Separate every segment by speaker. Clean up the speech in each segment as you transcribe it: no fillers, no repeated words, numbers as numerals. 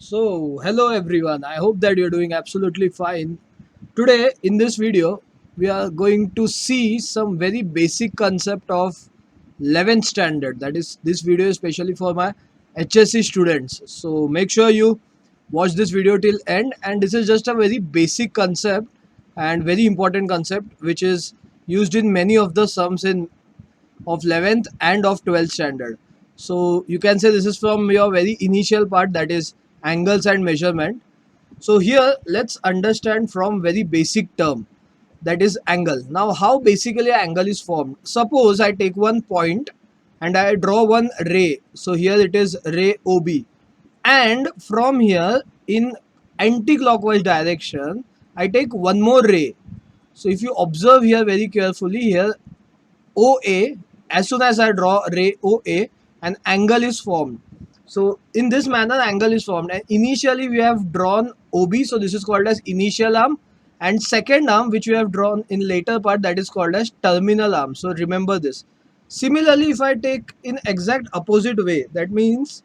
Speaker 1: So, hello everyone. I hope that you're doing absolutely fine. Today, in this video, we are going to see some very basic concept of 11th standard. That is, this video is especially for my HSC students. So, make sure you watch this video till end. And this is just a very basic concept and very important concept which is used in many of the sums in of 11th and of 12th standard. So you can say this is from your very initial part, that is angles and measurement. So here let's understand from very basic term, that is angle. Now how basically an angle is formed. Suppose I take one point and I draw one ray. So here it is ray OB, and from here in anti-clockwise direction I take one more ray. So if you observe here very carefully, here OA, as soon as I draw ray OA, an angle is formed. So in this manner angle is formed, and initially we have drawn OB, so this is called as initial arm, and second arm which we have drawn in later part, that is called as terminal arm. So remember this. Similarly, if I take in exact opposite way, that means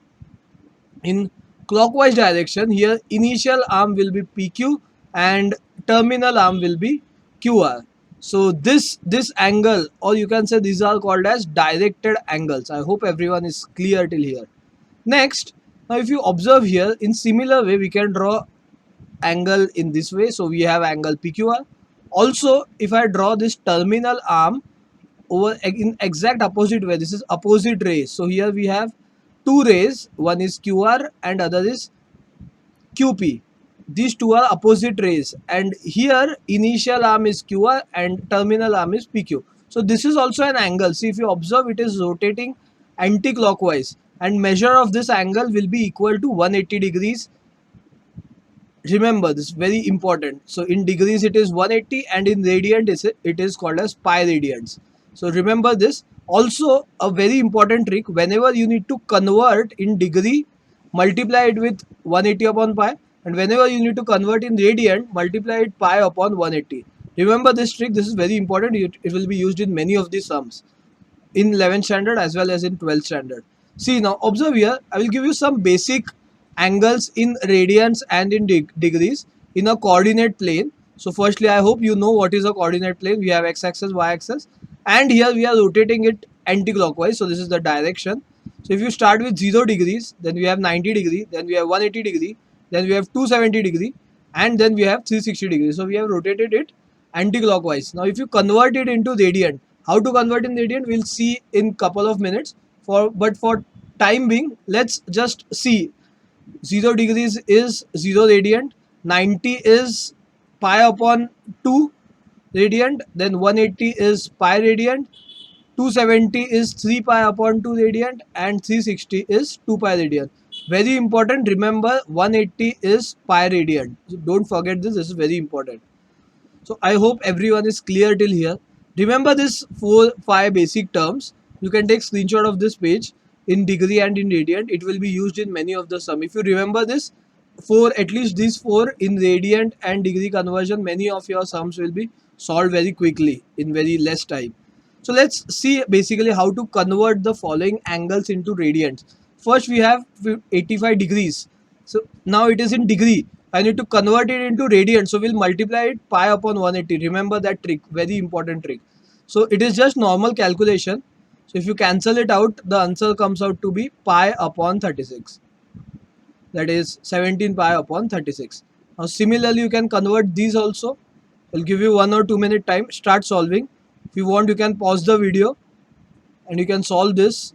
Speaker 1: in clockwise direction, here initial arm will be PQ and terminal arm will be QR. So this angle, or you can say these are called as directed angles. I hope everyone is clear till here. Next, now if you observe here, in similar way we can draw angle in this way. So we have angle PQR. Also, if I draw this terminal arm over in exact opposite way, this is opposite rays. So here we have two rays, one is QR and other is QP. These two are opposite rays, and here initial arm is QR and terminal arm is PQ. So this is also an angle. See, if you observe, it is rotating anti-clockwise, and measure of this angle will be equal to 180 degrees. Remember this, very important. So in degrees it is 180, and in radiant it is called as pi radians. So remember this. Also a very important trick, whenever you need to convert in degree, multiply it with 180 upon pi, and whenever you need to convert in radiant, multiply it pi upon 180. Remember this trick, this is very important. It will be used in many of the sums in 11th standard as well as in 12th standard. See, now observe here, I will give you some basic angles in radians and in degrees in a coordinate plane. So firstly, I hope you know what is a coordinate plane. We have x-axis, y-axis, and here we are rotating it anti-clockwise. So this is the direction. So if you start with 0 degrees, then we have 90 degree, then we have 180 degree, then we have 270 degree, and then we have 360 degrees. So we have rotated it anti-clockwise. Now if you convert it into radian, how to convert in radian we'll see in couple of minutes. But for time being, let's just see. 0 degrees is 0 radiant, 90 is pi upon 2 radiant, then 180 is pi radiant, 270 is 3 pi upon 2 radiant, and 360 is 2 pi radiant. Very important, remember 180 is pi radiant. So don't forget this, this is very important. So I hope everyone is clear till here. Remember this 4-5 basic terms. You can take screenshot of this page in degree and in radiant. It will be used in many of the sum. If you remember this, at least these 4 in radiant and degree conversion, many of your sums will be solved very quickly in very less time. So let's see basically how to convert the following angles into radians. First we have 85 degrees. So now it is in degree. I need to convert it into radian. So we'll multiply it pi upon 180. Remember that trick, very important trick. So it is just normal calculation. So if you cancel it out, the answer comes out to be pi upon 36. That is 17 pi upon 36. Now similarly, you can convert these also. I'll give you 1 or 2 minute time. Start solving. If you want, you can pause the video and you can solve this.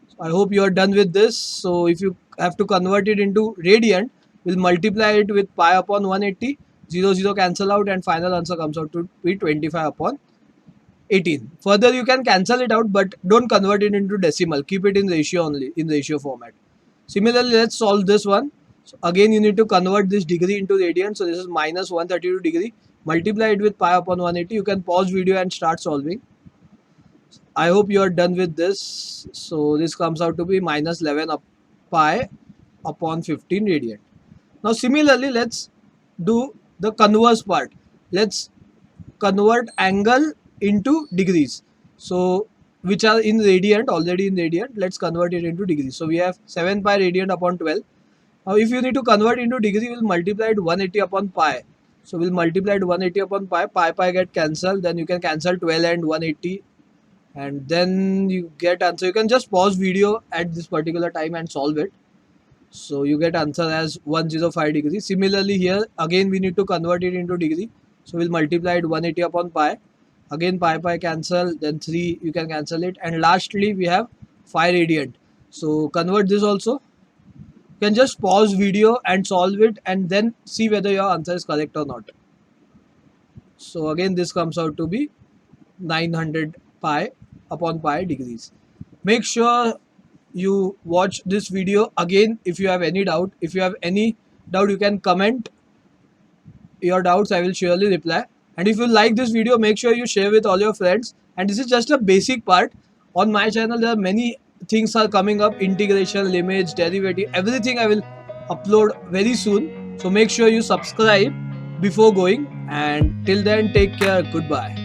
Speaker 1: So I hope you are done with this. So if you have to convert it into radiant, we'll multiply it with pi upon 180. 0, 0 cancel out, and final answer comes out to be 25 upon 18. Further, you can cancel it out, but don't convert it into decimal. Keep it in ratio only, in ratio format. Similarly, let's solve this one. So again, you need to convert this degree into radian. So this is minus 132 degree. Multiply it with pi upon 180. You can pause video and start solving. I hope you are done with this. So this comes out to be minus 11 pi upon 15 radian. Now similarly, let's do the converse part. Let's convert angle into degrees. So which are in radiant, already in radiant. Let's convert it into degree. So we have 7 pi radiant upon 12. Now if you need to convert into degree, we'll multiply it 180 upon pi. So we'll multiply it 180 upon pi. Pi get cancelled. Then you can cancel 12 and 180. And then you get answer. You can just pause video at this particular time and solve it. So you get answer as 105 degree. Similarly here, again we need to convert it into degree. So we'll multiply it 180 upon pi. Again pi cancel, then 3 you can cancel it. And lastly we have 5 radiant. So convert this also. You can just pause video and solve it and then see whether your answer is correct or not. So again this comes out to be 900 pi upon pi degrees. Make sure you watch this video again if you have any doubt. If you have any doubt, you can comment your doubts. I will surely reply. And if you like this video, make sure you share with all your friends. And this is just a basic part. On my channel, there are many things are coming up: integration, limits, derivative, everything I will upload very soon. So make sure you subscribe before going. And till then, take care. Goodbye.